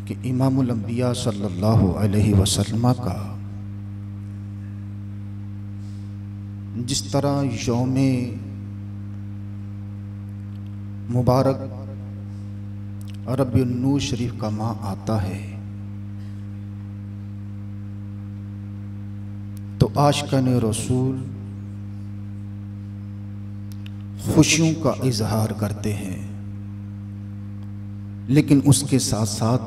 कि इमामुल अंबिया सल्लल्लाहु अलैहि वसल्लम का जिस तरह यौमे मुबारक रबीउन नूर शरीफ का माह आता है, तो आशिकान रसूल खुशियों का इजहार करते हैं, लेकिन उसके साथ साथ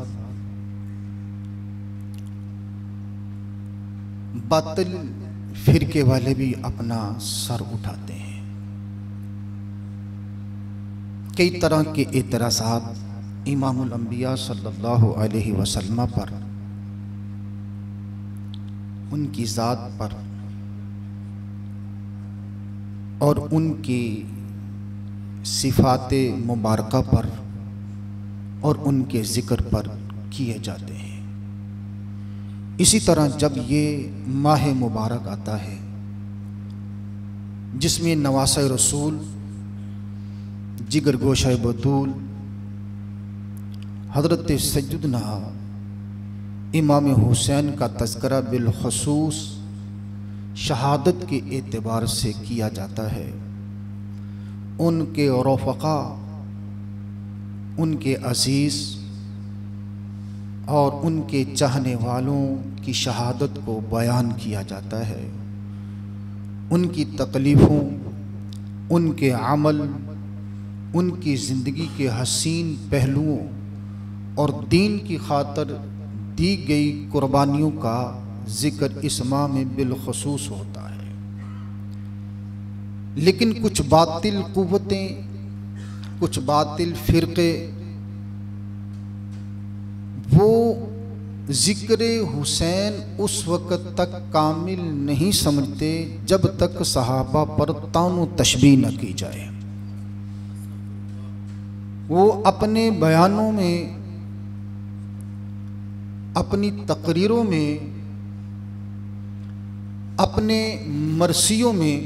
बातिल फिरके वाले भी अपना सर उठाते हैं। कई तरह के एतराज़ात इमामुल अंबिया सल्लल्लाहु अलैहि वसल्लम पर, उनकी ज़ात पर और उनकी सिफ़ाते मुबारका पर और उनके ज़िक्र पर किए जाते हैं। इसी तरह जब ये माह मुबारक आता है जिसमें नवासा रसूल, जिगर गोशा बतूल, हज़रत सैयदना इमाम हुसैन का तज़किरा बिलख़ुसूस शहादत के एतबार से किया जाता है, उनके रफ़क़ा, उनके अज़ीज़ और उनके चाहने वालों की शहादत को बयान किया जाता है, उनकी तकलीफ़ों, उनके अमल, उनकी ज़िंदगी के हसीन पहलुओं और दीन की खातर दी गई कुर्बानियों का ज़िक्र इस माह में बिलख़ुसूस होता है। लेकिन कुछ बातिल क़ुव्वतें, कुछ बातिल फ़िरक़े वो ज़िक्र हुसैन उस वक़्त तक कामिल नहीं समझते जब तक सहाबा पर तानो तशबीह न की जाए। वो अपने बयानों में, अपनी तकरीरों में, अपने मरसियों में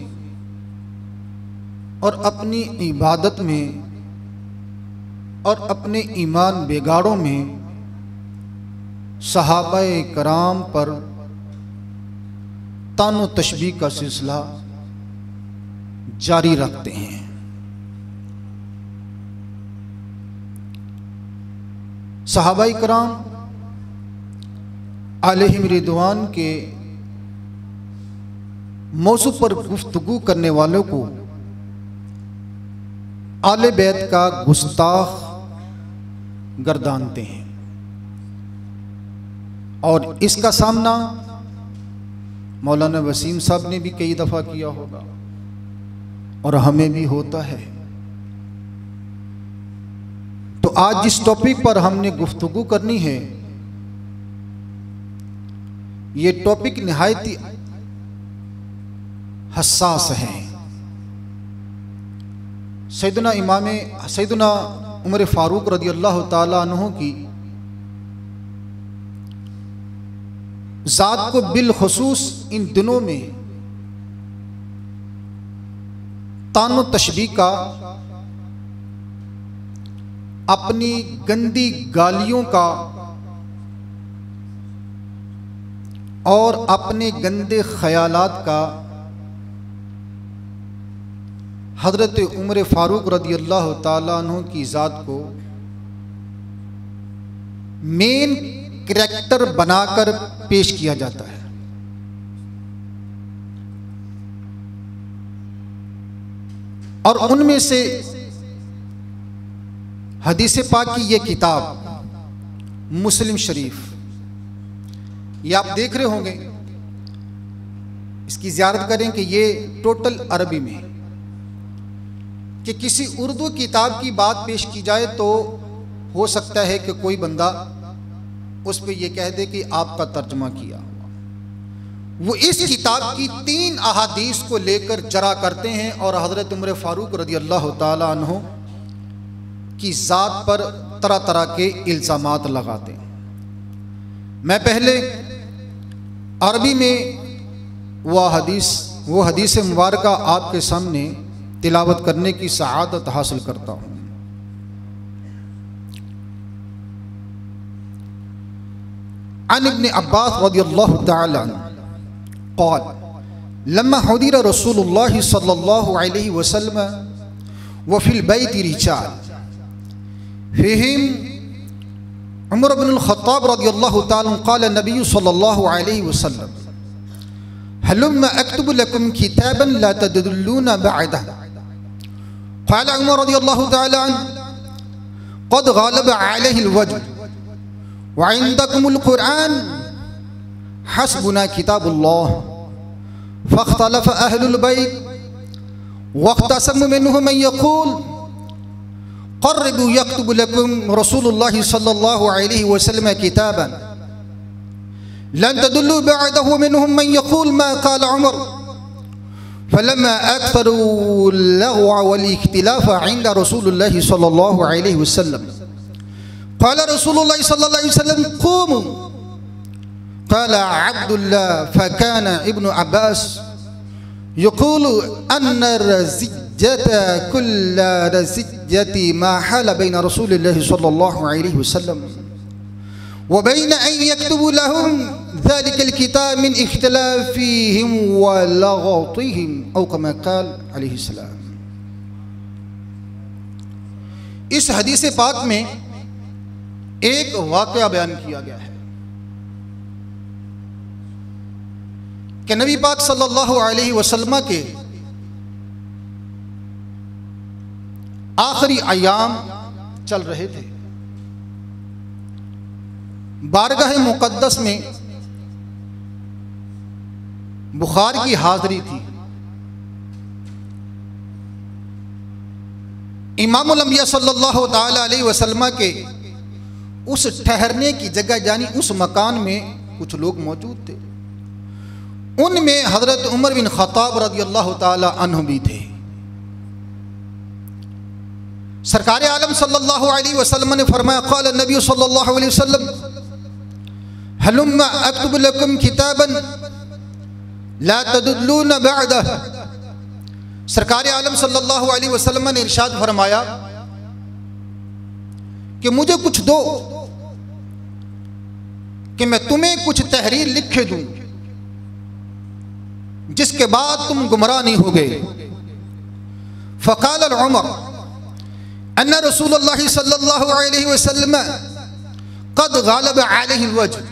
और अपनी इबादत में और अपने ईमान बेगाड़ों में सहाबाए कराम पर तानो तशबीह का सिलसिला जारी रखते हैं। सहाबाए कराम अलैहिम रिदवान के मौजू पर गुफ्तगू करने वालों को आले बैत का गुस्ताख गर्दानते हैं और इसका सामना मौलाना वसीम साहब ने भी कई दफ़ा किया होगा और हमें भी होता है। तो आज जिस टॉपिक पर हमने गुफ्तगू करनी है, ये टॉपिक निहायती हसास है। सैयदना उमर फारूक रज़ी अल्लाह ताला अन्हु की ज़ात को बिलख़ुसूस इन दिनों में तानो तशबीह का, अपनी गंदी गालियों का और अपने गंदे ख़यालात का हज़रत उमर फारूक रज़ी अल्लाह ताला अन्हु की ज़ात को मेन करैक्टर बनाकर पेश किया जाता है। और उनमें से हदीस पाक की ये किताब मुस्लिम शरीफ, ये आप देख रहे होंगे, इसकी ज़ियारत करें कि ये टोटल अरबी में, कि किसी उर्दू किताब की बात पेश की जाए तो हो सकता है कि कोई बंदा उस पर यह कह दे कि आपका तर्जमा किया हुआ। वो इस किताब की 3 अहादीस को लेकर जरा करते हैं और हज़रत उमर फारूक रज़ी अल्लाह ताला अन्हु की ज़ात पर तरह तरह के इल्ज़ामात लगाते हैं। मैं पहले अरबी में वो हदीस मुबारका आपके सामने तिलावत करने की सआदत हासिल करता हूँ। अन इब्न अब्बास रज़ियल्लाहु तआला अन्हु क़ाल लम्मा हुदिर रसूलुल्लाह सल्लल्लाहु अलैहि वसल्लम व फिल बैति रिजाल फ़ीहिम उमर इब्नुल ख़त्ताब रज़ियल्लाहु तआला अन्हु क़ाल नबी सल्लल्लाहु अलैहि वसल्लम हलुम्मा अक्तुबु लकुम किताबन ला तदल्लूना बअदह क़ाल उमर रज़ियल्लाहु तआला अन्हु क़द ग़ालब अलैहिल वज्ह व इंदकुमुल क़ुरआन हस्बुना किताबुल्लाह फ़ख्तलफ़ अहलुल बैत वख्तसम मिन्हुम मन यक़ूल क़र्रिबू यक्तुब लकुम रसूलुल्लाह सल्लल्लाहु अलैहि वसल्लम किताबन लन तदल्लू बअदहु मिन्हुम मन यक़ूल मा क़ाल उमर फलम्मा अक्थरू लग़्व वल इख्तिलाफ़ इंद रसूलिल्लाह सल्लल्लाहु अलैहि वसल्लम क़ाल रसूलुल्लाह सल्लल्लाहु अलैहि वसल्लम क़ूमू क़ाल अब्दुल्लाह फ़कान इब्नु अब्बास यक़ूलु अन्ना रज़िय्यता कुल्ल रज़िय्यति मा हाला बैन रसूलिल्लाह सल्लल्लाहु अलैहि वसल्लम व बैन अन यक्तुबू लहुम ज़ालिकल किताब मिन इख्तिलाफ़िहिम व लग़तिहिम औ कमा क़ाल अलैहि सलाम। इस हदीस पाक में एक वाक़या बयान किया गया है कि नबी पाक सल्लल्लाहु अलैहि वसल्लम के आखिरी अयाम चल रहे थे। बारगाह मुक़द्दस में बुखार की हाज़िरी थी। इमामुल अंबिया सल्लल्लाहु ताला अलैहि वसल्लम के उस ठहरने की जगह यानी उस मकान में कुछ लोग मौजूद थे। उनमें हज़रत उमर बिन ख़त्ताब रज़ियल्लाहु ताला अन्हु भी थे। सरकार आलम सल्लल्लाहु अलैहि वसल्लम ने फरमाया क़ाल नबी सल्लल्लाहु अलैहि वसल्लम हलुम्मा अक्तुब लकुम किताबन ला तदल्लूना बअदह। सरकार आलम सल्लल्लाहु अलैहि वसल्लम ने इरशाद फरमाया कि मुझे कुछ दो कि मैं तुम्हें कुछ तहरीर लिखे दूं जिसके बाद तुम गुमराह नहीं हो गए। फ़क़ाल उमर अन्ना रसूलुल्लाह सल्लल्लाहु अलैहि वसल्लम क़द ग़ालब अलैहिल वज्ह।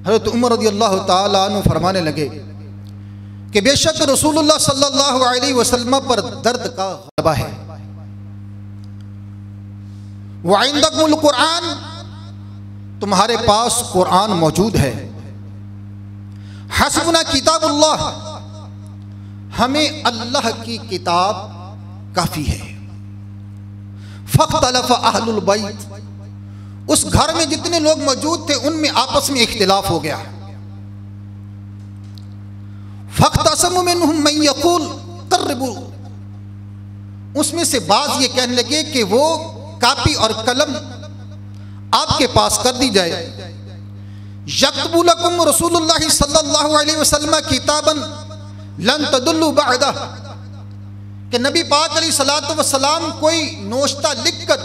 हज़रत उमर रज़ियल्लाहु ताला अन्हु फरमाने लगे कि बेशक रसूलुल्लाह सल्लल्लाहु अलैहि वसल्लम पर दर्द का ग़लबा है। व इंदकुमुल क़ुरआन, तुम्हारे पास कुरान मौजूद है। हस्बुना किताबुल्लाह, हमें अल्लाह की किताब काफ़ी है। फ़ख्तलफ़ अहलुल बैत, उस घर में जितने लोग मौजूद थे उनमें आपस में इख्तिलाफ हो गया। फ़ख्तसमू मिन्हुम मन यक़ूल क़र्रिबू, उसमें से बाज़ ये कहने लगे कि वो कापी और कलम आपके पास कर दी जाए। यक्तुबु लकुम रसूलुल्लाह सल्लल्लाहु अलैहि वसल्लम किताबन लन तदल्लू बअदह, कि नबी पाक अलैहिस्सलातु वस्सलाम कोई नोश्ता लिखकर,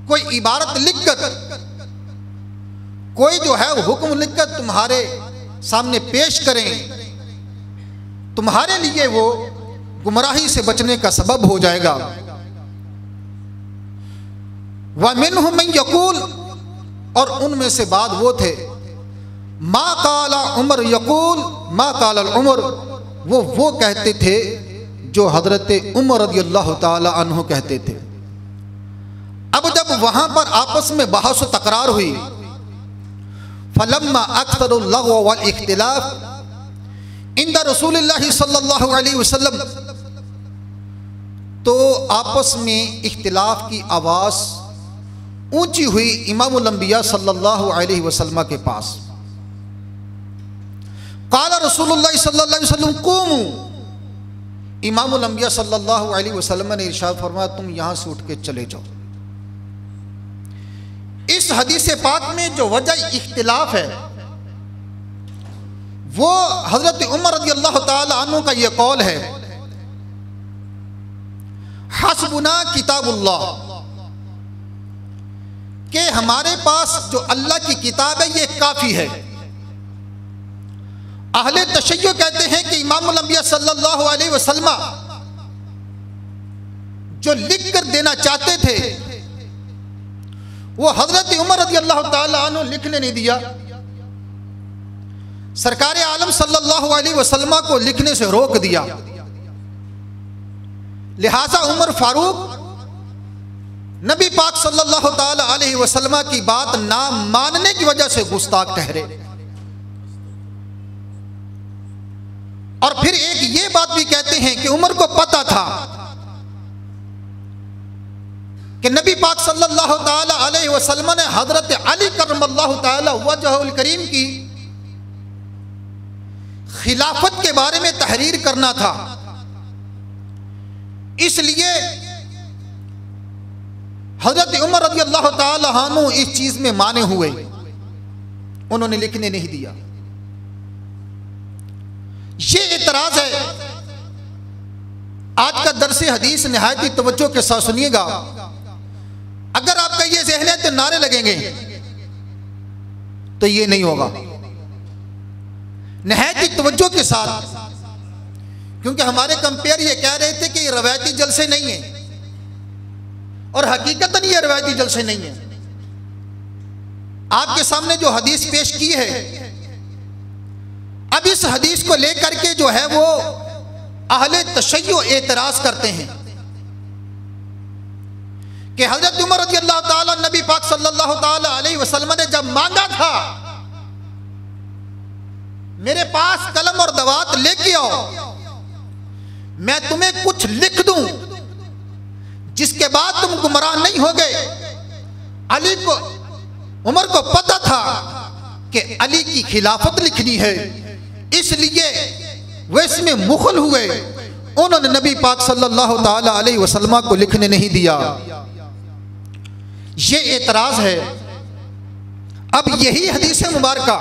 कोई इबारत लिखकर, कोई जो है हुक्म लिखकर तुम्हारे सामने पेश करें, तुम्हारे लिए वो गुमराही से बचने का सबब हो जाएगा। व मिन्हुम मन यक़ूल, और उनमें से बाद वो थे मा काला उमर यक़ूल मा काला उमर, वो कहते थे जो हज़रत उमर रज़ियल्लाहु ताला अन्हु कहते थे। अब जब वहां पर आपस में बहस व तकरार हुई, फलम्मा अक्सरुल लग़्व वल इख्तिलाफ इंदा रसूलिल्लाह सल्लल्लाहु अलैहि वसल्लम, तो आपस में इख्तिलाफ की आवाज़ ऊंची हुई इमामुल अंबिया सल्लल्लाहु अलैहि वसल्लम के पास। क़ाल रसूलुल्लाह सल्लल्लाहु अलैहि वसल्लम क़ूमू, इमामुल अंबिया सल्लल्लाहु अलैहि वसल्लम ने इरशाद फरमाया तुम यहां से उठ के चले जाओ। इस हदीस पाक में जो वजह इख्तिलाफ है वो हजरत उमर रज़ियल्लाहु ताला अन्हु का ये कौल है, हस्बुना किताबुल्लाह, कि हमारे पास जो अल्लाह की किताब है ये काफ़ी है। अहले तशय्यो कहते हैं कि इमामुल अंबिया सल्लल्लाहु अलैहि वसल्लम जो लिख कर देना चाहते थे वो हजरत उमर रज़ी अल्लाह ताला अन्हु लिखने नहीं दिया। सरकार आलम सल्लल्लाहु अलैहि वसल्लम को लिखने से रोक दिया। लिहाजा उमर फारूक नबी पाक सल्लल्लाहु ताला अलैहि वसल्लम की बात ना मानने की वजह से गुस्ताख ठहरे। और फिर एक ये बात भी कहते हैं कि उमर को पता था कि नबी पाक सल्लल्लाहु ताला अलैहि वसल्लम ने हजरत अली करमल्लाहु ताला वजहुल करीम की खिलाफत के बारे में तहरीर करना था, इसलिए हजरत उमर रज़ी अल्लाह ताला अन्हु इस चीज में माने हुए, उन्होंने लिखने नहीं दिया। ये इतराज है। आज का दर्स हदीस निहायती तवज्जो के साथ सुनिएगा। अगर आपका ये ज़हन है तो नारे लगेंगे, तो ये नहीं होगा। निहायती तवज्जो के साथ, क्योंकि हमारे कंपेयर ये कह रहे थे कि ये रवायती जलसे नहीं है, और हकीकतन ये रवायती जलसे नहीं है। आपके सामने जो हदीस पेश की है, अब इस हदीस को लेकर के जो है वो अहले तशय्यो एतराज करते हैं कि हजरत उमर रज़ी अल्लाह ताला नबी पाक सल्लल्लाहु ताला अलैहि वसल्लम ने जब मांगा था मेरे पास कलम और दवात लेके आओ, मैं तुम्हें कुछ लिख दूं जिसके बाद तुम गुमराह नहीं हो गए। अली को, उमर को पता था कि अली की खिलाफत लिखनी है, इसलिए वे इसमें मुखल हुए। उन्होंने नबी पाक सल्लल्लाहु ताला अलैहि वसल्लम को लिखने नहीं दिया। ये एतराज है। अब यही हदीस मुबारका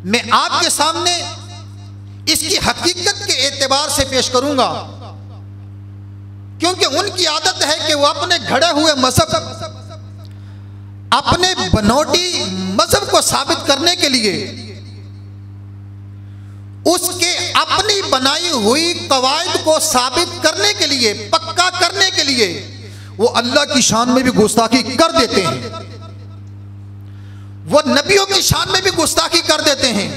मैं आपके सामने इसकी हकीकत के एतबार से पेश करूंगा, क्योंकि उनकी आदत है कि वो अपने घड़े हुए मजहब, अपने बनौटी मजहब को साबित करने के लिए उसके अपनी बनाई हुई कवायद को साबित करने के लिए, पक्का करने के लिए वो अल्लाह की शान में भी गुस्ताखी कर देते हैं, वो नबियों की शान में भी गुस्ताखी कर देते हैं,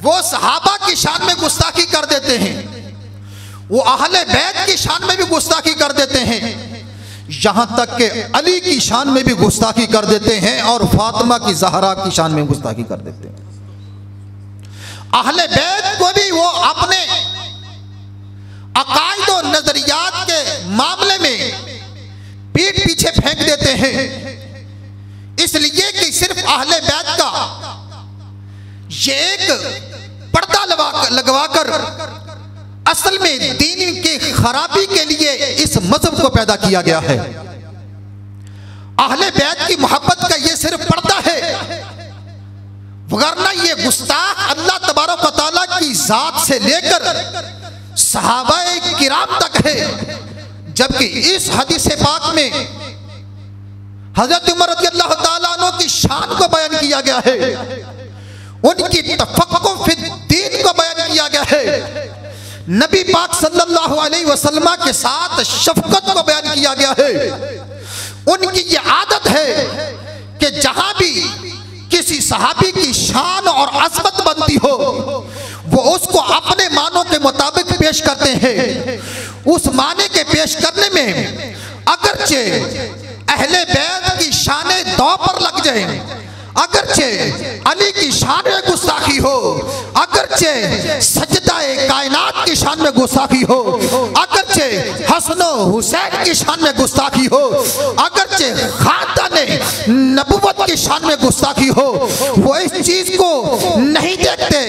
वो सहाबा की शान में गुस्ताखी कर देते हैं, वो अहले बैत की शान में भी गुस्ताखी कर देते हैं, यहां तक कि अली की शान में भी गुस्ताखी कर देते हैं और फातिमा की ज़हरा की शान में गुस्ताखी कर देते हैं। अहले बैत को भी वो अपने अकायद और नजरियात के मामले में पीठ पीछे फेंक देते हैं, इसलिए कि सिर्फ अहले बैत का ये एक पर्दा लगवाकर असल में दीन की खराबी के लिए इस मजहब को पैदा किया गया है। अहले बैत की मोहब्बत का ये सिर्फ पर्दा है, वरना ये गुस्ताख अल्लाह तबारक व तआला की जात से लेकर सहाबाए किराम तक है। जबकि इस हदीस पाक में हजरत उमर रज़ी अल्लाह ताला अन्हु की शान को बयान किया गया है, उनकी तफक्कुर फी दीन को बयान किया गया है, नबी पाक सल्लल्लाहु अलैहि वसल्लम के साथ शफकत को बयान किया गया है। उनकी ये आदत है कि जहां भी किसी सहाबी की शान और अजमत बनती हो वो उसको अपने मानों के मुताबिक पेश करते हैं। उस माने के पेश करने में अगरचे अहले बैत की शाने दौ पर लग जाए, अगरचे अली की शान में गुस्ताखी हो, अगरचे सजदाए कायनात की शान में गुस्ताखी हो, अगरचे हसन हुसैन की शान में गुस्ताखी हो, अगरचे खानदाने नबुवत की शान में गुस्ताखी हो, वो इस चीज को नहीं देखते।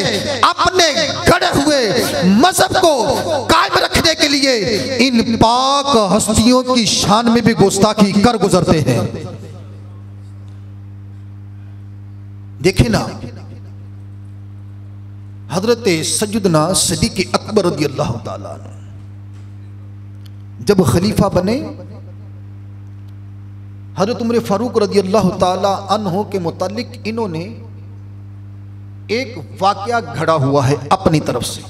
अपने गढ़े हुए मजहब को कायम रखने के लिए इन पाक हस्तियों की शान में भी गुस्ताखी कर गुजरते हैं। देखे ना, हजरत सैयदना सिद्दीक़ अकबर रज़ी अल्लाह ताला जब खलीफा बने हज़रत उमर फारूक रज़ी अल्लाह ताला अन्हो के मुतालिक इन्होंने एक वाक़या घड़ा हुआ है अपनी तरफ से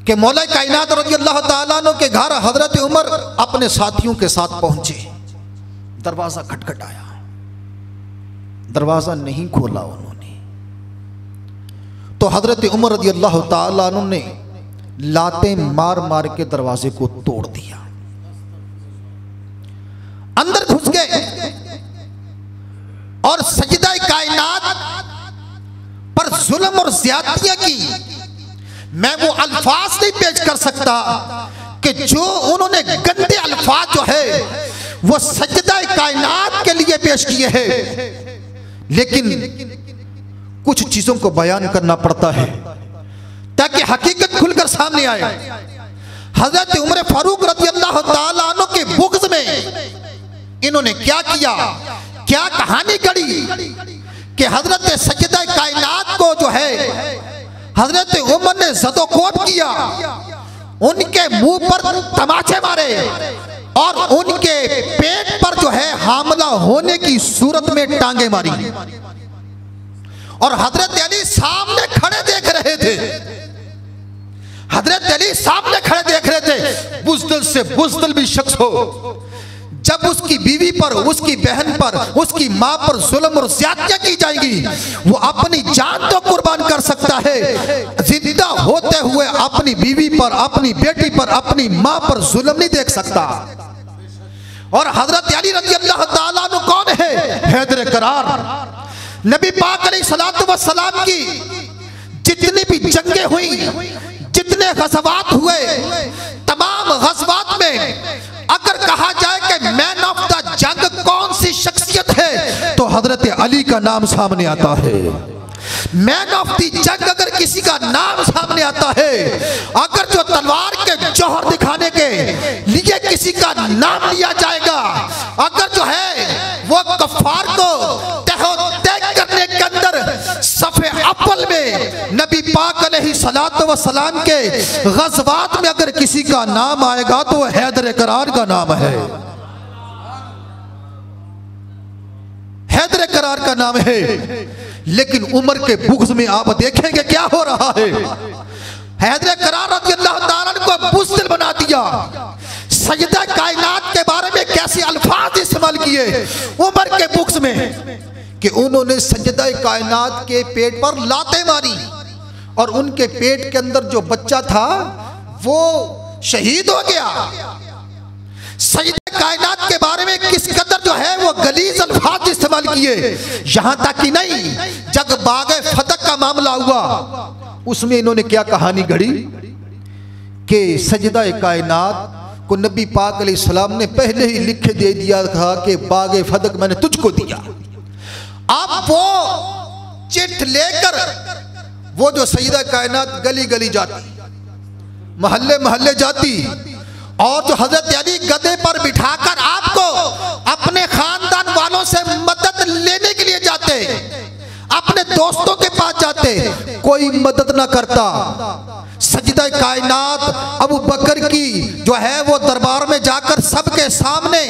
कि मौला कायनात रज़ी अल्लाह ताला अन्हो के घर हज़रत उमर अपने साथियों के साथ पहुंचे। दरवाज़ा खटखटाया, दरवाज़ा नहीं खोला उन्होंने, तो हज़रत उमर रज़ी अल्लाह ताला अन्हो ने लातें मार मार के दरवाजे को तोड़ दिया, अंदर घुस गए और सजदा कायनात पर जुल्म और ज्यादतियां की। मैं वो अल्फाज नहीं पेश कर सकता कि जो उन्होंने गंदे अल्फाज जो है वो सजदा कायनात के लिए पेश किए हैं, लेकिन कुछ चीजों को बयान करना पड़ता है ताकि हकीकत खुलकर सामने आए। हजरत उमर फारूक रज़ी अल्लाह ताला अन्हु के बुग़्ज़ में इन्होंने क्या किया, क्या कहानी गढ़ी कि हजरत सजदा कायनात को जो है हजरत उमर ने ज़दोकोब किया, उनके मुंह पर तमाचे मारे और उनके पेट पर जो है हामला होने की सूरत में टांगे मारी। और हजरत अली सामने खड़े देख रहे थे, हजरत अली सामने खड़े देख रहे थे। बुज़दिल से बुज़दिल भी शख्स हो, जब उसकी बीवी पर, उसकी बहन पर, उसकी माँ पर जुल्म और ज़्यादतियां की जाएंगी, वो अपनी जान तो कुर्बान कर सकता है, जिंदा होते हुए अपनी बीवी पर, अपनी बेटी पर, अपनी माँ पर जुल्म नहीं देख सकता। और हजरत अली रज़ी अल्लाह ताला अन्हु कौन है? हैदर करार। नबी पाक अलैहिस्सलातु वस्सलाम की जितनी भी जंगें हुई, जितने गज़वात हुए, तमाम गज़वात में अगर कहा जाए कि मैन ऑफ द जंग कौन सी शख्सियत है तो हजरत अली का नाम सामने आता है। मैन ऑफ द जंग अगर किसी का नाम सामने आता है, अगर जो तलवार के जौहर दिखाने के लिए किसी का नाम लिया जाएगा, अगर जो है वो कफ्फार को तय करने के अंदर सफ़े अव्वल में नबी पाक अलैहिस्सलातु वस्सलाम के गज़वात में अगर किसी का नाम आएगा तो हैदर करार का नाम है, हैदर करार का नाम है। लेकिन उमर के बुग़्ज़ में आप देखेंगे क्या हो रहा है। हैदर करार रज़ी अल्लाह ताला अन्हु को बुज़दिल बना दिया। सजदा कायनात के बारे में कैसे अल्फाज इस्तेमाल किए उमर के बुग़्ज़ में कि उन्होंने सजदा कायनात के पेट पर लातें मारी और उनके पेट के अंदर जो बच्चा था वो शहीद हो गया। सजदा कायनात के बारे में किस कदर जो है वो गलीज अल्फाज इस्तेमाल किए। यहां तक कि नहीं, जब बागे फतक का मामला हुआ उसमें इन्होंने क्या कहानी घड़ी कि सजदा कायनात को नबी पाक अलैहिस्सलाम ने पहले ही लिख दे दिया था कि बागे फतक मैंने तुझको दिया। अब वो चिट्ठ लेकर वो जो सजदा कायनात गली गली जाती, महल्ले महल्ले जाती और जो हजरत अली गधे पर बिठाकर आपको अपने खानदान वालों से मदद लेने के लिए जाते, अपने दोस्तों के पास जाते, कोई मदद ना करता। सजदा कायनात अबू बकर की जो है वो दरबार में जाकर सबके सामने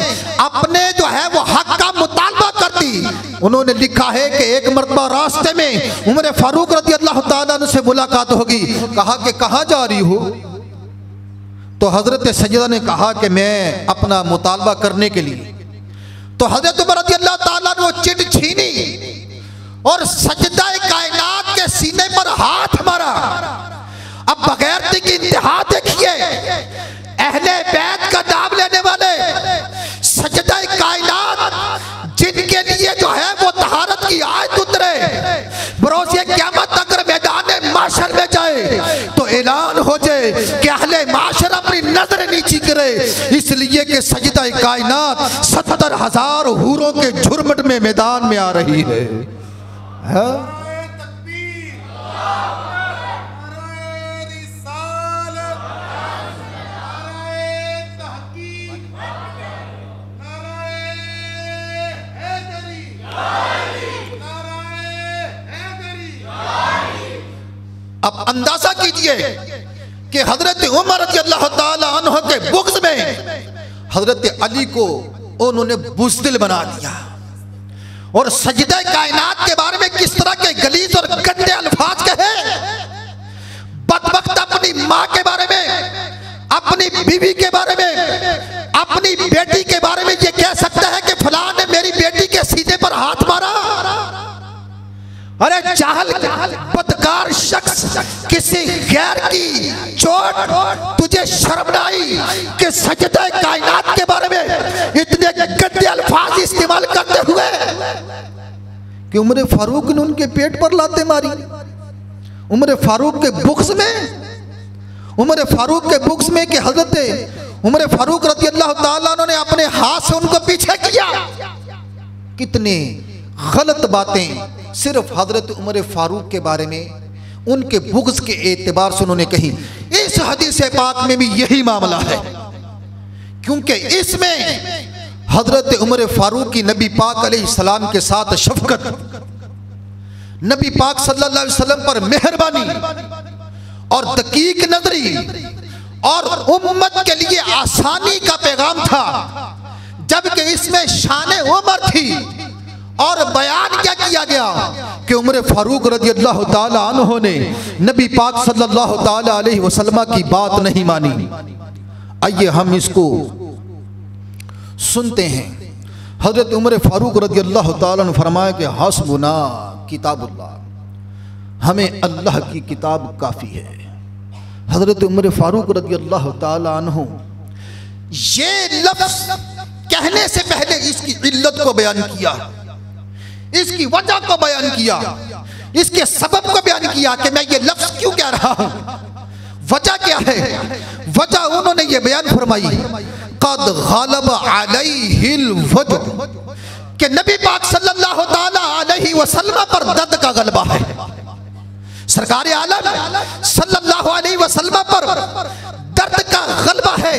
अपने जो है वो हक का मुतालबा करती। उन्होंने लिखा है कि एक मरतबा रास्ते में उमर फारूक रज़ी अल्लाह ताला अन्हु से मुलाकात होगी। कहा कि कहाँ जा रही हो? तो हजरत सजदा ने कहा कि मैं अपना मुतालबा करने के लिए। तो हजरत उमर रज़ी अल्लाह ताला ने वो चिट छीनी और सजदा कायनात के सीने पर हाथ मारा। अब बगैरती की इंतहा देखिए, अहले बैत का नाम लेने वाले सजदा कायनात जिनके लिए जो है वो तहारत की आयत उतरे, बरोज़े क़यामत अगर मैदान माशर में जाए तो ऐलान हो जाए कि अहले माशर अपनी नजर नीची करे, इसलिए कि सजदा कायनात 70,000 हूरों के झुरमुट में मैदान में आ रही है। अब अंदाजा कीजिए कि हजरत उमर रज़ी अल्लाह ताला अन्हु के बुग़्ज़ में हजरत अली को उन्होंने बुज़दिल बना दिया। और सजदे कायनात के बारे में किस तरह के गलीज और गंदे अल्फाज कहे। बदबख्त अपनी माँ के बारे में, अपनी बीवी के बारे में, अपनी बेटी के बारे में ये कह सकता है कि फलां ने मेरी बेटी के सीने पर हाथ मारा। अरे जाहल बदकार शख्स, किसी गैर की चोट तुझे शर्म न आई कि सजदे कायनात के बारे में इतने गंदे अल्फाज इस्तेमाल करते हुए कि उमर फारूक ने उनके पेट पर लाते मारी। उमर फारूक के बुक्स में कि हजरत उमर फारूक रज़ी अल्लाह ताला अन्हु ने अपने हाथ से उनको पीछे किया। कितने गलत बातें सिर्फ हजरत उमर फारूक के बारे में उनके बुग़्ज़ के एतबार से उन्होंने कही। इस हदीस पाक में भी यही मामला है, क्योंकि इसमें हजरत उमर फारूक की नबी पाक अलैहिस्सलाम के साथ शफकत, नबी पाक सल्लल्लाहु अलैहि वसल्लम पर मेहरबानी और दकीक नजरी और उम्मत के लिए आसानी का पैगाम था, जबकि इसमें शान उमर थी। और बयान क्या किया गया कि उमर फारूक रज़ी अल्लाह ताला अन्हु ने नबी पाक सल्लल्लाहु ताला अलैहि वसल्लम की बात नहीं मानी। आइए हम इसको सुनते हैं। हजरत उमर फारूक रज़ी अल्लाह ताला अन्हु फरमाया कि हस्बुना किताबुल्लाह, हमें अल्लाह की किताब काफ़ी है। हजरत उमर फारूक रज़ी अल्लाह ताला अन्हु ये लफ्ज़ कहने से पहले इसकी इल्लत को बयान किया, इसकी वजह को बयान किया, इसके सबब को बयान किया कि मैं ये लफ्ज़ क्यों कह रहा हूं, वजह क्या है। वजह उन्होंने ये बयान फरमाई, क़द ग़लब अलैहिल वज्ह, कि नबी पाक सल्लल्लाहु ताला अलैहि वसल्लम पर दर्द का गलबा है। सरकार आलम सल्लल्लाहु अलैहि वसल्लम पर दर्द का गलबा है,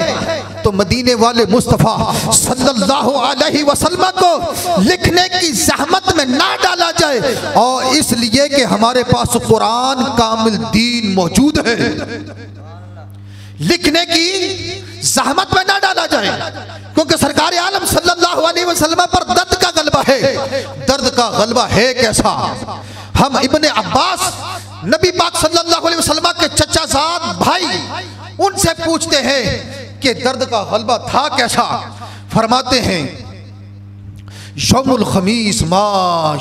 तो मदीने वाले मुस्तफ़ा सल्लल्लाहु अलैहि वसल्लम को लिखने की ज़हमत में ना डाला जाए, और इसलिए कि हमारे पास कुरान कामिल दीन मौजूद है, लिखने की ज़हमत में ना डाला जाए, क्योंकि सरकार आलम सल्लल्लाहु अलैहि वसल्लम पर दर्द का गलबा है। दर्द का गलबा है कैसा। हम इब्ने अब्बास नबी पाक सल्लल्लाहु अलैहि वसल्लम के चचाजाद भाई, उनसे पूछते हैं कि दर्द का गलबा था कैसा। फरमाते हैं यौमुल खमीस मा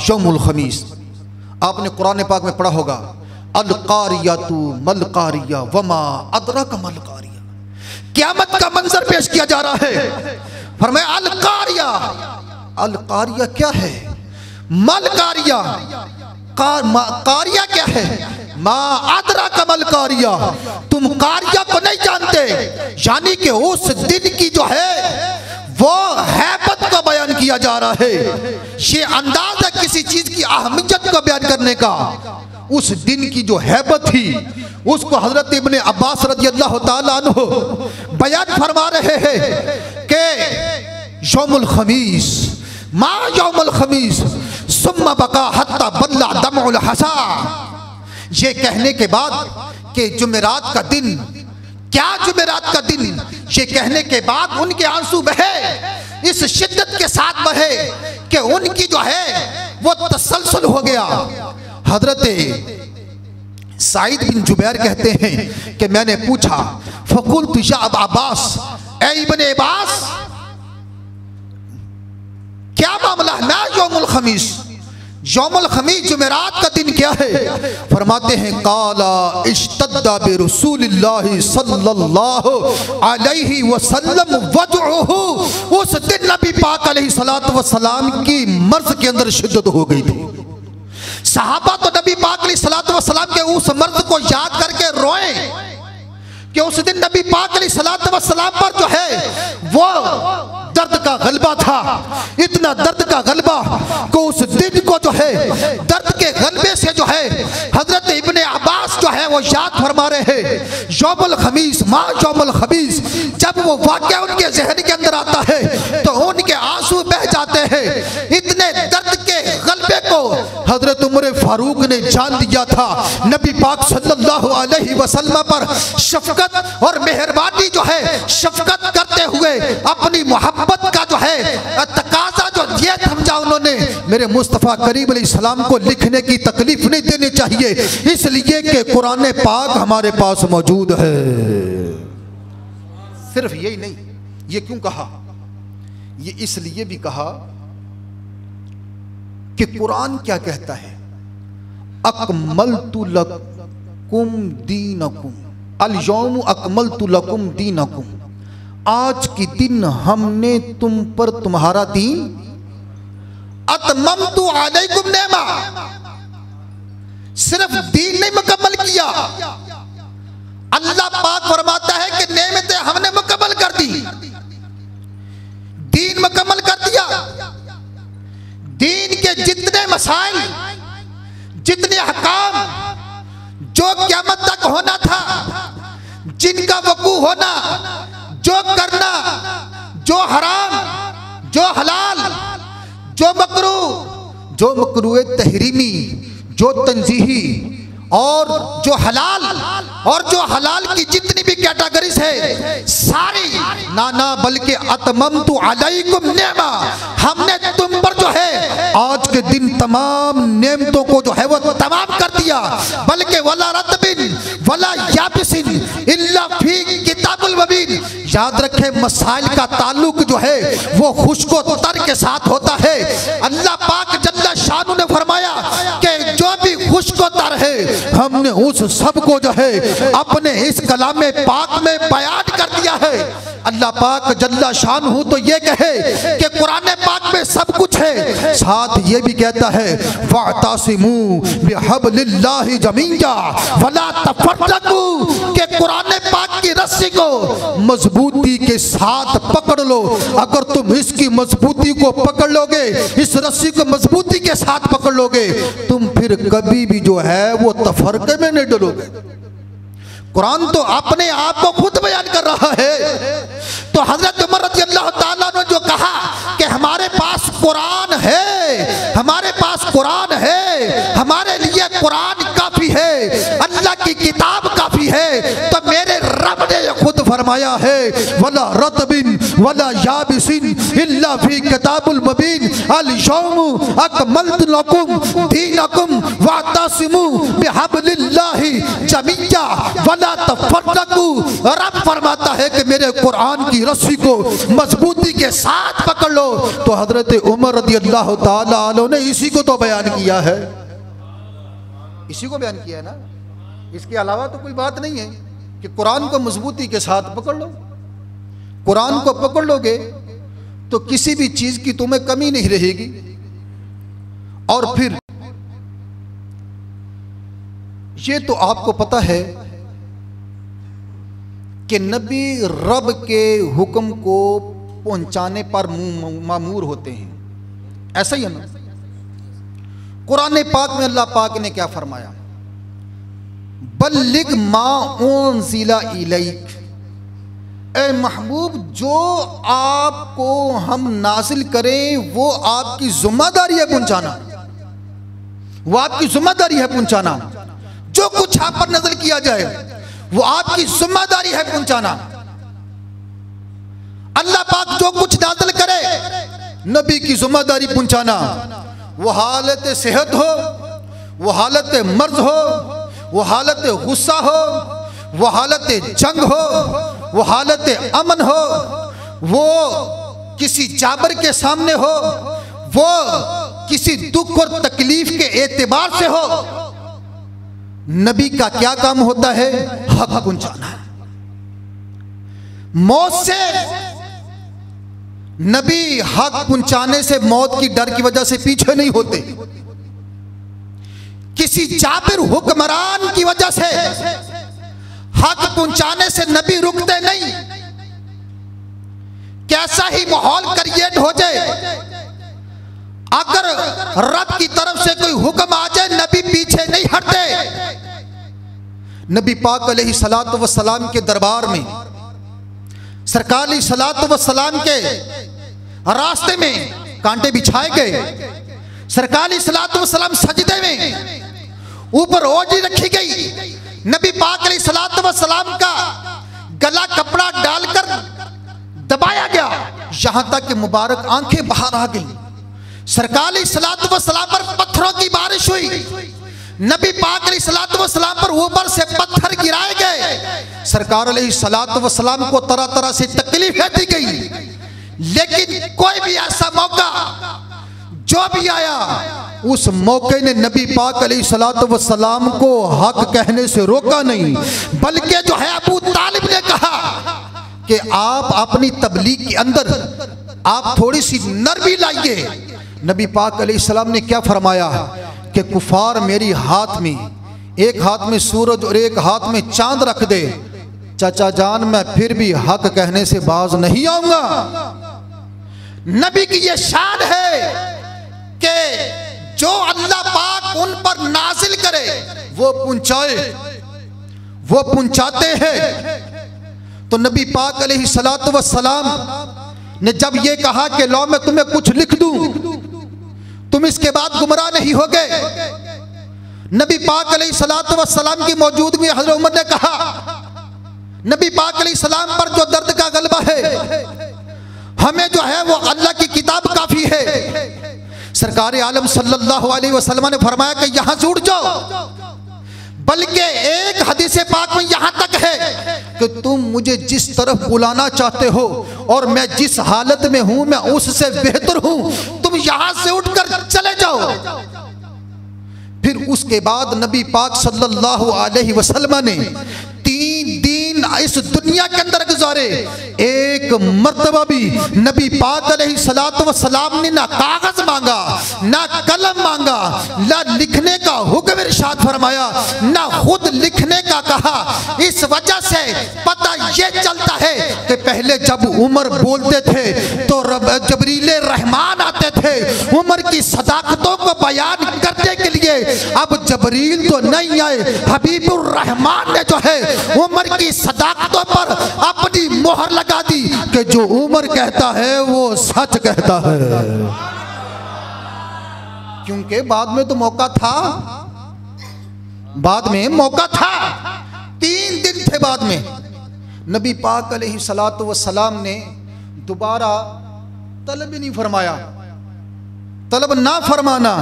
यौमुल खमीस, आपने कुरान पाक में पढ़ा होगा, अल कारियतु मल कारिया वमा अदरक मल कारिया। क़यामत का मंजर पेश किया जा रहा है। फरमाया अल कारिया, अल कारिया क्या है, मल कारिया, कारिया क्या है, मा अदरा कमल कारिया, तुम कारिया को नहीं जानते। यानी कि उस दिन की जो है वो हैबत को बयान किया जा रहा है। ये अंदाज है किसी चीज की अहमियत को बयान करने का। उस दिन की जो हैबत थी उसको हजरत इब्ने अब्बास रज़ी अल्लाह ताला अन्हु बयान फरमा रहे हैं कि यौमुल खमीस मा यौमुल खमीस सुम्मा बका हत्ता बल्ला दमुल हसा। ये कहने के बाद कि जुमेरात का दिन, क्या जुमेरात का दिन, ये कहने के बाद उनके आंसू बहे, इस शिद्दत के साथ बहे कि उनकी जो है वो तसलसल हो गया। हजरत साइद बिन जुबैर कहते हैं कि मैंने पूछा, फकुल्तु या अबा अब्बास, ए इब्ने अब्बास क्या मामला है, ना यौमुल खमीस, यौमुल खमीस जुमेरात का दिन क्या है। फरमाते हैं काला इश्तद्दा बि रसूलिल्लाहि सल्लल्लाहु अलैहि वसल्लम वजउहु, उस दिन नबी पाक अलैहि सलातो वसलाम की मर्ज के अंदर शिद्दत हो गई थी। सहाबा तो नबी पाक अलैहि सलातो वसलाम के उस मर्ज को याद करके रोए कि उस दिन नबी पाक अलैहि सलातो वसलाम पर जो है वो दर्द का गलबा था, इतना दर्द का गलबा को उस दिन को जो है दर्द के गलबे से जो है हजरत इब्ने अब्बास जो है वो याद फरमा रहे हैं यौमुल खमीस मा यौमुल खमीस। जब वो वाक़या उनके ज़हन के अंदर आता है तो उनके आंसू बह जाते हैं। इतने दर्द के गलबे को हजरत उमर फारूक ने जान लिया था। नबी पाक सल्लल्लाहु अलैहि वसल्लम पर शफकत और मेहरबानी जो है शफकत करते हुए अपनी मोहब्बत का जो है मेरे मुस्तफ़ा करीम अलैहिस्सलाम को लिखने की तकलीफ नहीं देनी चाहिए, इसलिए कि कुरान पाक हमारे पास मौजूद है। सिर्फ यही नहीं, ये क्यों कहा? ये इसलिए भी कहा कि कुरान क्या कहता है, अकमलतु लकुम दीनकुम अल-यौम अकमलतु लकुम दीनकुम, आज के दिन हमने तुम पर तुम्हारा दीन, अतममतु अलैकुम नेमा, सिर्फ दीन नहीं मुकम्मल किया, अल्लाह पाक फरमाता है कि नेमतें हमने मुकम्मल कर दी, दीन मुकम्मल कर दिया। दीन के जितने मसाइल, जितने हकाम जो क़यामत तक होना था, जिनका वकू होना, जो करना, जो हराम, जो हलाल, जो मकरूह तहरीमी, जो तंजीही, और जो हलाल की जितनी भी कैटेगरीज है सारी, ना बल्कि अतममतु अलैकुम नेमा, हमने तुम पर जो है आज के दिन तमाम नेमतों को जो है वो तमाम कर दिया। बल्कि वला रतबिन वला याबिसिन इल्ला फी किताबुल मुबीन, याद रखे मसाइल का ताल्लुक जो है वो खुश्को तर के साथ होता है। अल्लाह पाक जल्ला शानु ने फरमाया कि जो भी खुश्को तर है हमने उस सब को जो है अपने इस कलाम पाक में बयान कर दिया है। अल्लाह पाक जल्ला शानहू तो ये कहे कि कुरान पाक में सब कुछ है, साथ ये भी कहता है वातासिमू बिहब्लिल्लाहि जमीया वला तफर्रकू, कि कुरान पाक की रस्सी को मजबूती के साथ पकड़ लो। अगर तुम इसकी मजबूती को पकड़ लोगे, इस रस्सी को मजबूती के साथ पकड़ लोगे, तुम फिर कभी भी जो है वो तफरके में नहीं डलोगे। कुरान तो अपने आप को खुद बयान कर रहा है। तो हजरत उमर रज़ी अल्लाह ताला ने जो कहा कि हमारे पास कुरान है, हमारे पास कुरान है, हमारे लिए कुरान काफी है, अल्लाह की किताब काफी है, तो मेरे रब ने खुद फरमाया है वला रतबिन वला याबिसिन इल्ला फी किताबुल मुबीन अल-यौम अकमलतु लकुम दीनकुम वातसिमू बिहब्लिल्लाहि जमीया वला तफर्रकू। रब फरमाता है कि मेरे कुरान की रस्सी को मजबूती के साथ पकड़ लो। तो हजरत उमर रज़ी अल्लाह ताला अन्हु ने इसी को तो बयान किया है, इसी को बयान किया है ना, इसके अलावा तो कोई बात नहीं है कि कुरान को मजबूती के साथ पकड़ लो। कुरान को पकड़ लोगे तो किसी भी चीज की तुम्हें कमी नहीं रहेगी। और फिर ये तो आपको पता है कि नबी रब के हुक्म को पहुंचाने पर मामूर होते हैं, ऐसा ही है ना। कुरान पाक में अल्लाह पाक ने क्या फरमाया, बल्लिग मा उनज़िला इलैक, ए महबूब जो आपको हम नाजिल करें वो आपकी जिम्मेदारी है पहुंचाना, वो आपकी जिम्मेदारी है पहुंचाना। जो कुछ आप पर नजर किया जाए वो आपकी जिम्मेदारी है पहुंचाना। अल्लाह पाक जो कुछ नाजिल करे नबी की जिम्मेदारी पहुंचाना। वो हालत सेहत हो, वो हालत मर्ज हो, वो हालत गुस्सा हो, वो हालत जंग हो, वो हालत अमन हो, वो किसी जाबर के सामने हो, वो किसी दुख और तकलीफ के एतबार से हो, नबी का क्या काम होता है, हक पहुंचाना। मौत से नबी हक पहुंचाने से, मौत की डर की वजह से पीछे नहीं होते। किसी जाबिर हुक्मरान की वजह से हक पहुंचाने से नबी रुकते नहीं। कैसा ही माहौल क्रिएट हो जाए, अगर रब की तरफ से कोई हुक्म आ जाए नबी पीछे नहीं हटते। नबी पाक अलैहिस्सलातु वस्सलाम के दरबार में, सरकार अलैहिस्सलातु वस्सलाम के रास्ते में कांटे बिछाए गए। सरकार अलैहिस्सलातु वस्सलाम सजदे में, ऊपर ओढ़नी रखी गई। नबी पाक अलैहिस्सलातु वस्सलाम का गला कपड़ा डालकर दबाया गया, यहां तक कि मुबारक आंखें बाहर आ गई। सरकार अलैहिस्सलातु वस्सलाम पर पत्थरों की बारिश हुई, नबी पाक अलैहिस्सलातु वस्सलाम पर ऊपर से पत्थर गिराए गए। सरकार अलैहिस्सलातु वस्सलाम को तरह तरह से तकलीफें दी गई, लेकिन कोई भी ऐसा मौका जो भी आया, उस मौके ने नबी पाक अलैहिस्सलातु वस्सलाम को हक कहने से रोका नहीं, बल्कि जो है अबू तालिब ने कहा कि आप अपनी तबलीग के अंदर आप थोड़ी सी नरमी लाइए। नबी पाक अलैहिस्सलाम ने क्या फरमाया कि कुफार मेरी हाथ में, एक हाथ में सूरज और एक हाथ में चांद रख दे, चाचा जान मैं फिर भी हक कहने से बाज नहीं आऊंगा। नबी की ये शान है कि जो अल्लाह पाक उन पर नाजिल करे वो पहुंचाए, वो पहुंचाते हैं। तो नबी पाक अलैहिस्सलातु वस्सलाम ने जब ये कहा कि लो मैं तुम्हें कुछ लिख दूं, तुम इसके बाद गुमराह नहीं होगे, नबी पाक अलैहिस्सलातु वस्सलाम की मौजूदगी में हज़रत उमर ने कहा, नबी पाक अलैहिस्सलाम पर जो दर्द का गलबा है, हमें जो है वो अल्लाह की किताब काफी है। सरकार आलम सल्लल्लाहु अलैहि वसल्लम ने फरमाया कि यहां से उठ जाओ, बल्कि एक हदीस पाक में यहां तक है कि तुम मुझे जिस तरफ बुलाना चाहते हो और मैं जिस हालत में हूं मैं उससे बेहतर हूं, तुम यहां से उठकर चले जाओ। फिर उसके बाद नबी पाक सल्लल्लाहु अलैहि वसल्लम ने 3 दिन इस दुनिया के अंदर गुजारे, एक मर्तबा भी नबी पाक अलैहिस्सलातु वस्सलाम ने ना कागज मांगा, ना कलम मांगा, ना लिखने का हुक्म इरशाद फरमाया, ना खुद लिखने का कहा। इस वजह से पता ये चलता है कि पहले जब उमर बोलते थे तो जबरील रहमान आते थे उमर की सदाकतों को बयान करने के लिए, अब जबरील तो नहीं आए, हबीबुर रहमान ने जो है उमर की सदाकतों पर अपनी मोहर लगा दी कि जो उमर कहता है वो सच कहता है। क्योंकि बाद में तो मौका था, बाद में मौका था, 3 दिन थे बाद में। नबी पाक अलैहिस्सलातु वस्सलाम ने दोबारा तलब ही नहीं फरमाया। तलब ना फरमाना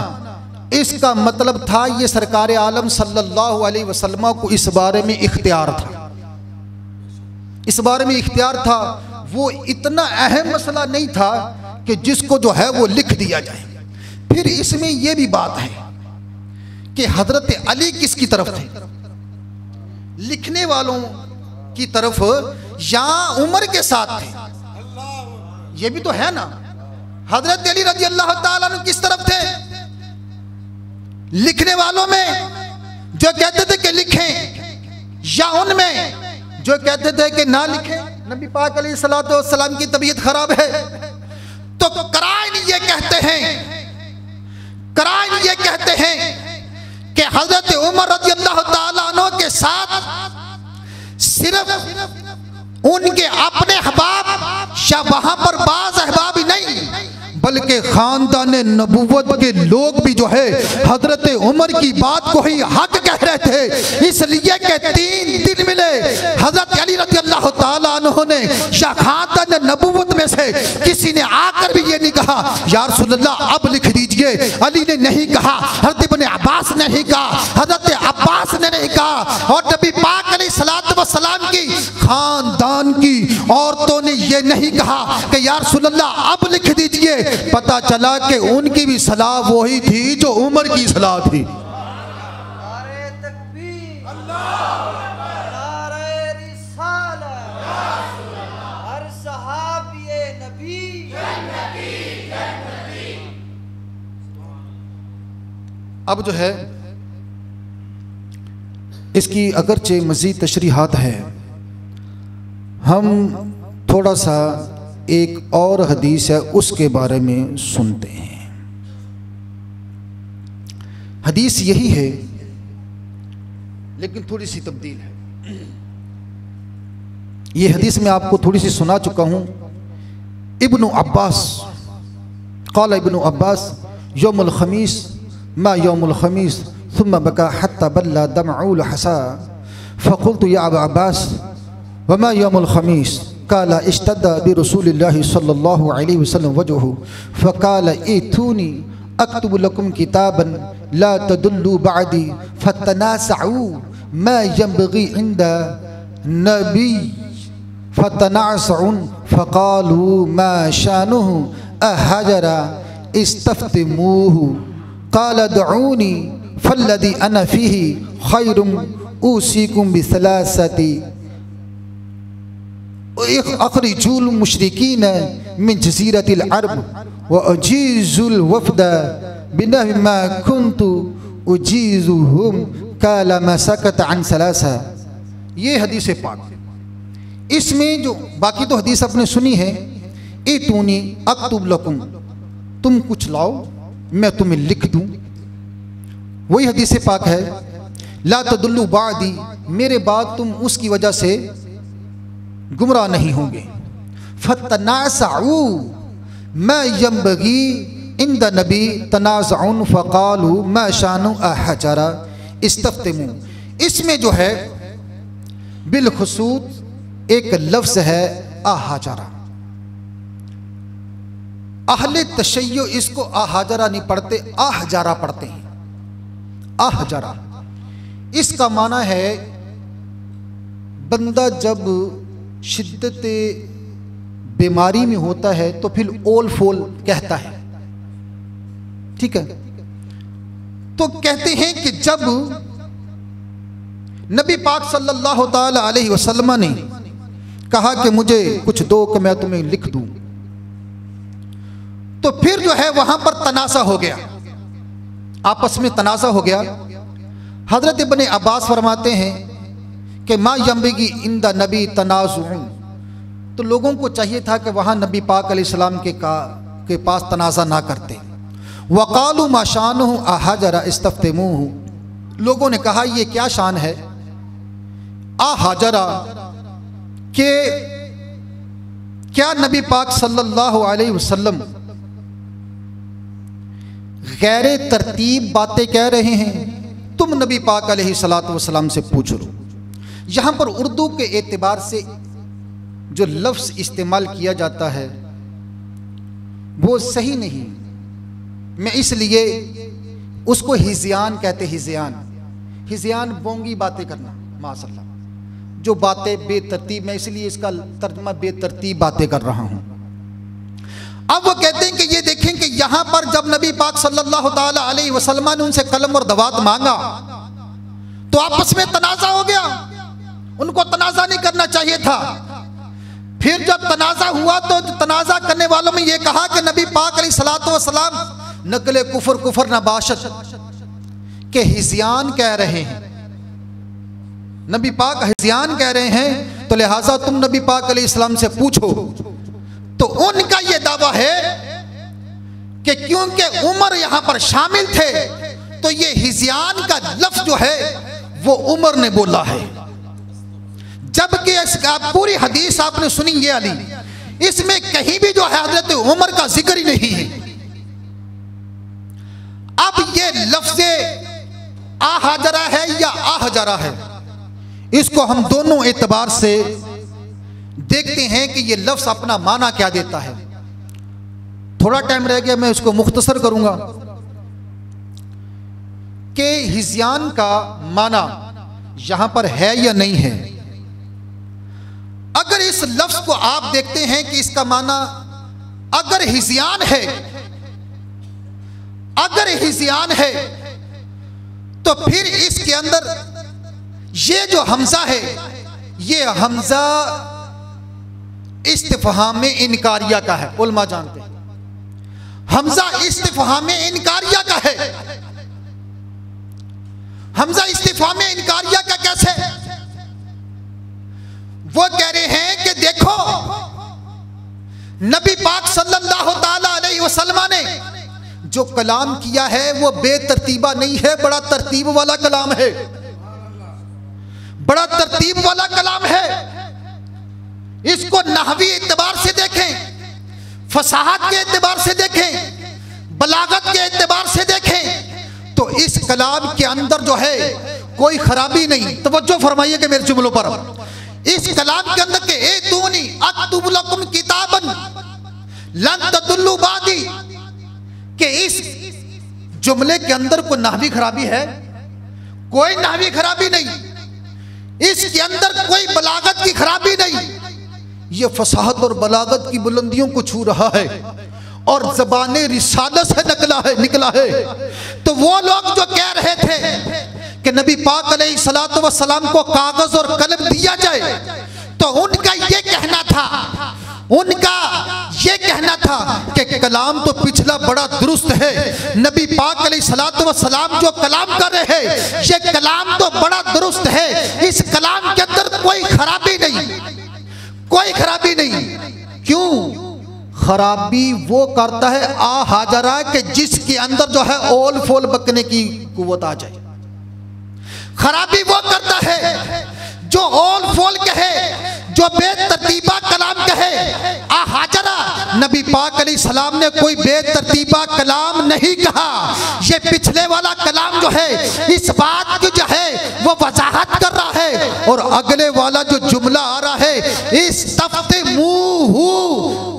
इसका मतलब था ये सरकार आलम सल्लल्लाहु अलैहि वसल्लम को इस बारे में इख्तियार था, इस बारे में इख्तियार था। वो इतना अहम मसला नहीं था कि जिसको जो है वो लिख दिया जाए। फिर इसमें यह भी बात है कि हजरत अली किसकी तरफ थे, लिखने वालों की तरफ या उमर के साथ थे? ये भी तो है ना। हजरत अली रजी अल्लाह ताला अन्हु किस तरफ थे? लिखने वालों में जो कहते थे कि लिखें, या उनमें जो कहते थे कि ना लिखें? नबी पाक अलैहिस्सलातु वस्सलाम की तबीयत खराब है तो कराइन ये कहते हैं, कराइन ये कहते हैं कि हजरत उमर रज़ी अल्लाह ताला अन्हु के साथ सिर्फ उनके अपने अहबाब या वहां पर बाज अहबाब ही नहीं बल्कि खानदान नबूवत के लोग भी जो है हजरत उमर की बात को ही हक कह रहे थे। इसलिए कि 3 दिन मिले हजरत अली रज़ी अल्लाह ताला अन्हु ने या खानदान नबूवत में से किसी ने आकर भी ये नहीं कहा या रसूलल्लाह अब लिख दीजिए। अली ने नहीं कहा, हजरत इब्ने अब्बास ने नहीं कहा, हजरत अब्बास ने नहीं कहा, और नबी पाक अलैहिस्सलातु वस्सलाम की खानदान की औरतों ने ये नहीं कहा कि या रसूलल्लाह अब लिख दीजिए। पता चला कि उनकी भी सलाह वही थी जो उमर की सलाह थी। अब जो है इसकी अगरचे मज़ीद तशरीहात है, हम थोड़ा सा एक और हदीस है उसके बारे में सुनते हैं। हदीस यही है लेकिन थोड़ी सी तब्दील है। ये हदीस मैं आपको थोड़ी सी सुना चुका हूँ। इब्नु अब्बास क़ाल इब्नु अब्बास यौमुल खमीस मा यौमुल खमीस सुम्मा बका हत्ता बल्ला दमउल हसा फ़क़ुल्तु या अबा अब्बास वमा यौमुल खमीस फ़क़ाल इश्तद्दा बि रसूलिल्लाहि सल्लल्लाहु अलैहि वसल्लम वजहु फ़क़ाल इतूनी अक्तुब लकुम किताबन ला तदुल्लु बअदी फतनासउ मा यंबगी इंदा नबी फतनासउन फ़क़ालू मा शानुहु अहजरा इस्तफ्तिमूहु क़ाल दुऊनी फल्लज़ी अना फ़ीही खैरुम ऊसीकुम बिसलासति अख़रिजुल मुशरिकीन मिन जज़ीरतिल अरब व अजीज़ुल वफ़द बिनहवी मा कुन्तु उजीज़ुहुम क़ाल मा सकत अन सलासा। ये हदीस पाक, इसमें जो बाकी तो हदीस आपने सुनी है, इतूनी अक्तुब लकुम, तुम कुछ लाओ मैं तुम्हें लिख दूं, वही हदीस पाक है। ला तदुल्लु बादी, मेरे बाद तुम उसकी वजह से गुमराह नहीं होंगे। फतनासउ मा यंबगी इंद नबी तनाज़उन फ़क़ालू मा शानु अहजरा इस्तफ्तिमू। इसमें जो है बिलखुसूस एक लफ्ज़ है अहजरा। अहले तशय्यो इसको अहजरा नहीं पढ़ते, अहजरा पढ़ते हैं। अहजरा इसका माना है बंदा जब शिद्दत बीमारी में होता है तो फिर ओल फोल कहता है, ठीक है। तो कहते हैं कि जब नबी पाक सल्लल्लाहु ताला अलैहि वसल्लम ने कहा कि मुझे कुछ दो कि मैं तुम्हें लिख दूं, तो फिर जो है वहां पर तनाज़ा हो गया, आपस में तनाज़ा हो गया। हजरत इब्ने अब्बास फरमाते हैं कि मा यंबगी इंदा नबी तनाज़ुन, तो लोगों को चाहिए था कि वहाँ नबी पाक अलैहिस्सलाम के पास तनाज़ा ना करते। वक़ालू मा शानुहु अहजरा इस्तफ्तिमूहु, लोगों ने कहा ये क्या शान है अहजरा, के क्या नबी पाक सल्लल्लाहु अलैहि वसल्लम गैर तरतीब बातें कह रहे हैं, तुम नबी पाक अलैहिस्सलातु वस्सलाम से पूछ लो। यहाँ पर उर्दू के एतबार से जो लफ्ज़ इस्तेमाल किया जाता है वो सही नहीं, मैं इसलिए उसको हिज़यान कहते। हिज़यान बोंगी बातें करना, माशाअल्लाह, जो बातें बेतरतीब, मैं इसलिए इसका तर्जुमा बेतरतीब बातें कर रहा हूँ। अब वो कहते हैं कि ये देखें कि यहाँ पर जब नबी पाक सल्लल्लाहु ताला अलैहि वसल्लम ने उनसे कलम और दवात मांगा तो आपस में तनाज़ा हो गया, उनको तनाज़ा नहीं करना चाहिए था। फिर जब तनाज़ा हुआ तो तनाज़ा करने वालों में ये कहा कि नबी पाक अलैहिस्सलातु वस्सलाम नकले कुफर नबाशत के हिज़यान कह रहे हैं, नबी पाक हिज़यान कह रहे हैं, तो लिहाजा तुम नबी पाक अलैहिस्सलाम से पूछो। तो उनका यह दावा है कि क्योंकि उमर यहां पर शामिल थे तो ये हिज़यान का लफ्ज़ जो है वो उमर ने बोला है, जबकि पूरी हदीस आपने सुनी ये अली, इसमें कहीं भी जो है हजरत उमर का जिक्र ही नहीं है। अब ये लफ्ज़ आहजरा है या आहजरा है, इसको हम दोनों एतबार से देखते हैं कि ये लफ्ज़ अपना माना क्या देता है। थोड़ा टाइम रह गया, मैं इसको मुख्तसर करूंगा कि हिज़यान का माना यहां पर है या नहीं है। अगर इस लफ्ज़ को आप देखते हैं कि इसका माना अगर हिज़यान है तो फिर इसके अंदर ये जो हमजा है ये हमजा इस्तिफ़हाम इनकारिया का है, उलमा जानते हैं हमजा इस्तिफ़हाम इनकारिया का है। हमजा इस्तिफ़हाम इनकारिया का कैसे? वो कह रहे हैं कि देखो नबी पाक सल्लल्लाहु ताला अलैहि वसल्लम ने जो कलाम किया है वो बेतरतीबा नहीं है, बड़ा तरतीब वाला कलाम है, बड़ा तरतीब वाला कलाम है। इसको नहवी एतबार से देखें, फसाहत के एतबार से देखें, बलागत के एतबार से देखें तो इस कलाम के अंदर जो है कोई खराबी नहीं। तवज्जो फरमाइए कि मेरे जुमलों पर इस कलाम के अंदर के ए दूनी अक्तुब लकुम किताबन लन तदुल्लु बादी, कि इस जुमले के अंदर कोई नाहवी खराबी है? कोई नाहवी खराबी नहीं, इसके अंदर कोई बलागत की खराबी नहीं। ये फसाहत और बलागत की बुलंदियों को छू रहा है और ज़बाने रिसालत से निकला है। तो वो लोग जो कह रहे थे कि नबी पाक अलैहिस्सलातु वस्सलाम को कागज और कलम दिया जाए, तो उनका ये कहना था कि कलाम तो पिछला बड़ा दुरुस्त है, नबी पाक अलैहिस्सलातु वस्सलाम जो कलाम कर रहे हैं ये कलाम तो बड़ा दुरुस्त है, इस कलाम के अंदर कोई खराबी नहीं। क्यों खराबी वो करता है आ हाजरा के जिसके अंदर जो है ओल फोल बकने की कुव्वत आ जाए। खराबी वो करता है जो ओल फोल कहे, जो बेतरतीबा कलाम कहे। आ हाजरा नबी पाक अलैहिस्सलाम ने कोई बेतरतीबा कलाम नहीं कहा, ये पिछले वाला कलाम जो है इस बात की जो है वो वजाहत कर रहा है। और अगले वाला जो जुमला आ रहा है इस तफ्ते मुंह,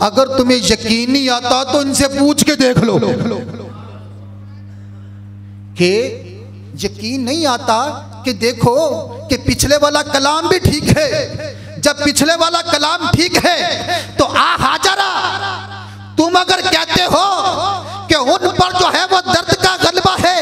अगर तुम्हें यकीन नहीं आता तो इनसे पूछ के देख लो कि यकीन नहीं आता कि देखो कि पिछले वाला कलाम भी ठीक है। जब पिछले वाला कलाम ठीक है तो आ हाजरा तुम अगर कहते हो कि उन पर जो है वो दर्द का गलबा है,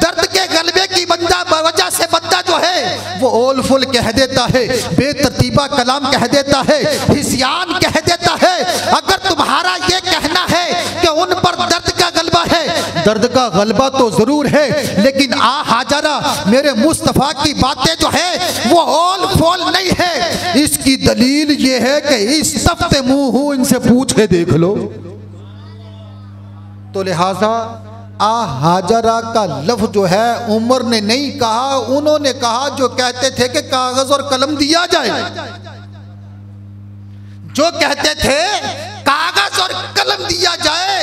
दर्द के गलबे की वजह से बंदा जो है वो ओल फुल कह देता है, बेतरतीबा कलाम कह देता है, हिस्यान कह देता है। अगर तुम्हारा ये कहना है कि उन पर दर्द का गलबा है, दर्द का गलबा तो जरूर है, लेकिन आ हाजरा मेरे मुस्तफा की बातें जो है वो ओल फोल नहीं है। इसकी दलील ये है कि इस सफ्ते मुंह इनसे पूछ के देख लो। तो लिहाजा आ हाजरा का लफ्ज जो है उमर ने नहीं कहा, उन्होंने कहा जो कहते थे कि कागज और कलम दिया जाए, जो कहते थे कागज और कलम दिया जाए,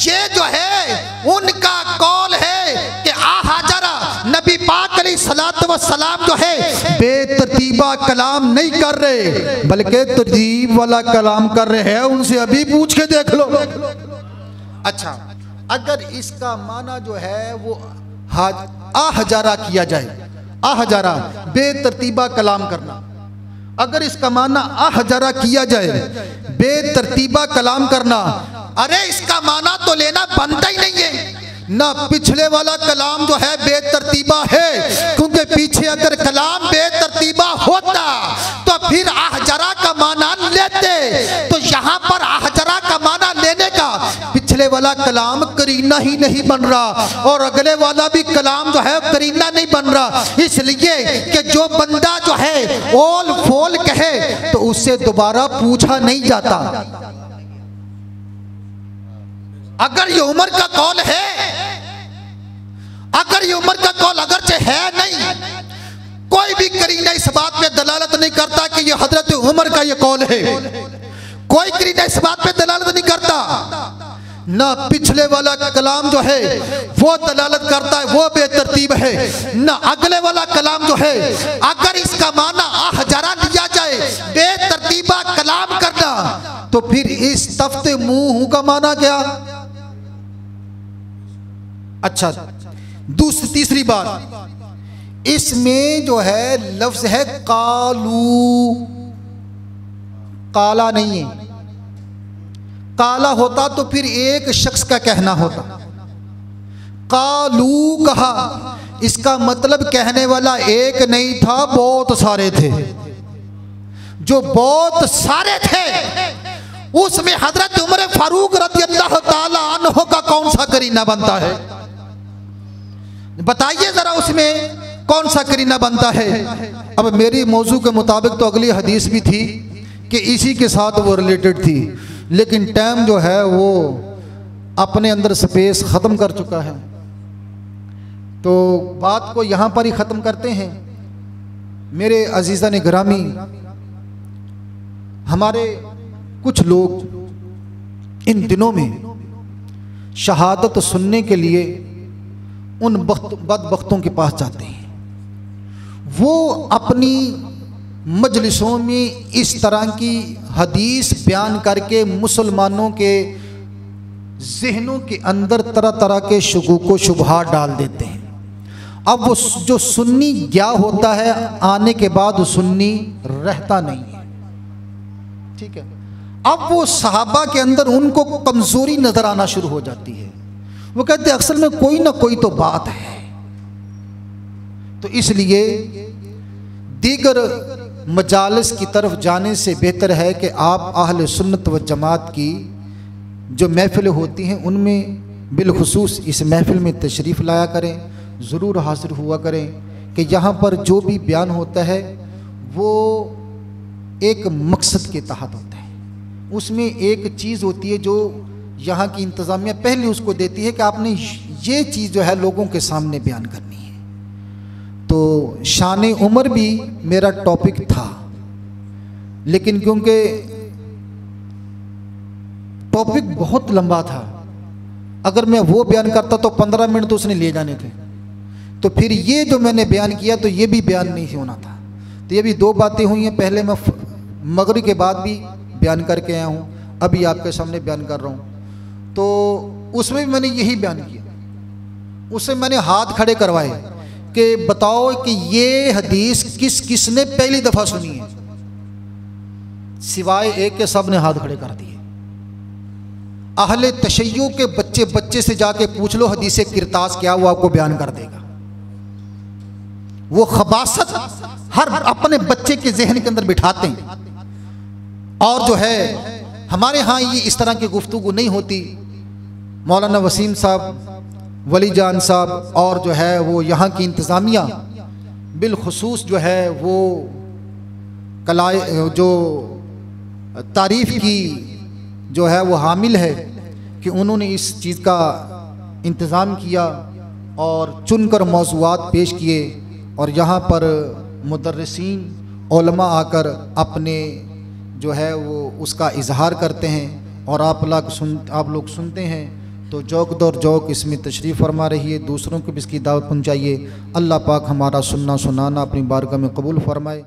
ये जो है उनका कौल है कि आ हाजरा नबी पाक अलैहिस्सलातु वस्सलाम जो है बेतरतीबा कलाम नहीं कर रहे बल्कि तरतीब वाला कलाम कर रहे हैं। उनसे अभी पूछ के देख लो। अच्छा, अगर इसका माना जो है वो आ हजारा किया जाए, आ हजारा बेतरतीबा कलाम करना, अगर इसका माना आ हजारा किया जाए बेतरतीबा कलाम करना, अरे इसका माना तो लेना बनता ही नहीं है ना। पिछले वाला कलाम जो है बेतरतीबा है, क्योंकि पीछे अगर कलाम बेतरतीबा होता तो फिर आहजरा का माना लेते। तो यहाँ पर आहजरा का माना लेने का पिछले वाला कलाम करीना ही नहीं बन रहा और अगले वाला भी कलाम जो है करीना नहीं बन रहा, इसलिए कि जो बंदा जो है ओल फोल कहे तो उससे दोबारा पूछा नहीं जाता। अगर ये उमर का कौल है, अगर ये उमर का कौल अगरचे है नहीं, कोई भी करीना इस बात पे दलालत नहीं करता कि ये हजरत उमर का ये कौल है, कोई करीना इस बात पे दलालत नहीं करता। ना पिछले वाला कलाम जो है वो दलालत करता है वो बेतरतीब है, ना अगले वाला कलाम जो है अगर इसका माना आहजरा लिया जाए बेतरतीबा कलाम करना तो फिर इस तफ्ते मुंह का माना क्या। अच्छा, तीसरी बात, इसमें जो है लफ्ज है कालू, काला नहीं है। काला होता तो फिर एक शख्स का कहना होता, कालू कहा, इसका मतलब कहने वाला एक नहीं था, बहुत सारे थे। जो बहुत सारे थे उसमें हजरत उमर फारूक रज़ियल्लाहु ताला अन्हु का कौन सा करीना बनता है, बताइए जरा, उसमें कौन सा करीना बनता है। अब मेरी मौजू के मुताबिक तो अगली हदीस भी थी कि इसी के साथ वो रिलेटेड थी, लेकिन टाइम जो है वो अपने अंदर स्पेस ख़त्म कर चुका है, तो बात को यहाँ पर ही ख़त्म करते हैं। मेरे अजीज़ान गिरामी, हमारे कुछ लोग इन दिनों में शहादत सुनने के लिए उन बदबख्तों के पास जाते हैं। वो अपनी मजलिसों में इस तरह की हदीस बयान करके मुसलमानों के जहनों के अंदर तरह तरह के शुगूक व शुबहात डाल देते हैं। अब वो जो सुन्नी गया होता है, आने के बाद सुन्नी रहता नहीं है, ठीक है। अब वो सहाबा के अंदर उनको कमजोरी नजर आना शुरू हो जाती है। वो कहते हैं अक्सर में कोई ना कोई तो बात है। तो इसलिए दीगर मजालिस की तरफ जाने से बेहतर है कि आप अहले सुन्नत व जमात की जो महफिल होती हैं उनमें बिलखुसूस इस महफिल में तशरीफ़ लाया करें, ज़रूर हाज़िर हुआ करें कि यहाँ पर जो भी बयान होता है वो एक मकसद के तहत होता है। उसमें एक चीज़ होती है जो यहाँ की इंतज़ामिया पहले उसको देती है कि आपने ये चीज़ जो है लोगों के सामने बयान करनी है। तो शान उमर भी मेरा टॉपिक था, लेकिन क्योंकि टॉपिक बहुत लंबा था, अगर मैं वो बयान करता तो 15 मिनट तो उसने ले जाने थे। तो फिर ये जो मैंने बयान किया तो ये भी बयान नहीं होना था। तो ये भी दो बातें हुई हैं। पहले मैं मगरिब के बाद भी बयान करके आया हूँ, अभी आपके सामने बयान कर रहा हूँ। तो उसमें भी मैंने यही बयान किया, उससे मैंने हाथ खड़े करवाए कि बताओ कि ये हदीस किस किसने पहली दफ़ा सुनी है। सिवाय एक के सब ने हाथ खड़े कर दिए। अहले तशय्यो के बच्चे बच्चे से जाके पूछ लो हदीस किरतास क्या, वो आपको बयान कर देगा। वो खबासत हर अपने बच्चे के जहन के अंदर बिठाते हैं। और जो है हमारे यहाँ ये इस तरह की गुफ्तगू नहीं होती। मौलाना वसीम साहब, वली जान साहब और जो है वो यहाँ की इंतज़ामिया बिलखुसूस जो है वो कलाए जो तारीफ़ की जो है वो हामिल है कि उन्होंने इस चीज़ का इंतज़ाम किया और चुनकर मौज़ूआत पेश किए और यहाँ पर मुदर्रिसीन उलमा आकर अपने जो है वो उसका इजहार करते हैं और आप लोग सुनते हैं। तो जौक दौर जौक इसमें तशरीफ़ फरमा रही है, दूसरों को भी इसकी दावत पहुँचाइए। अल्लाह पाक हमारा सुनना सुनाना अपनी बारगाह में कबूल फरमाए।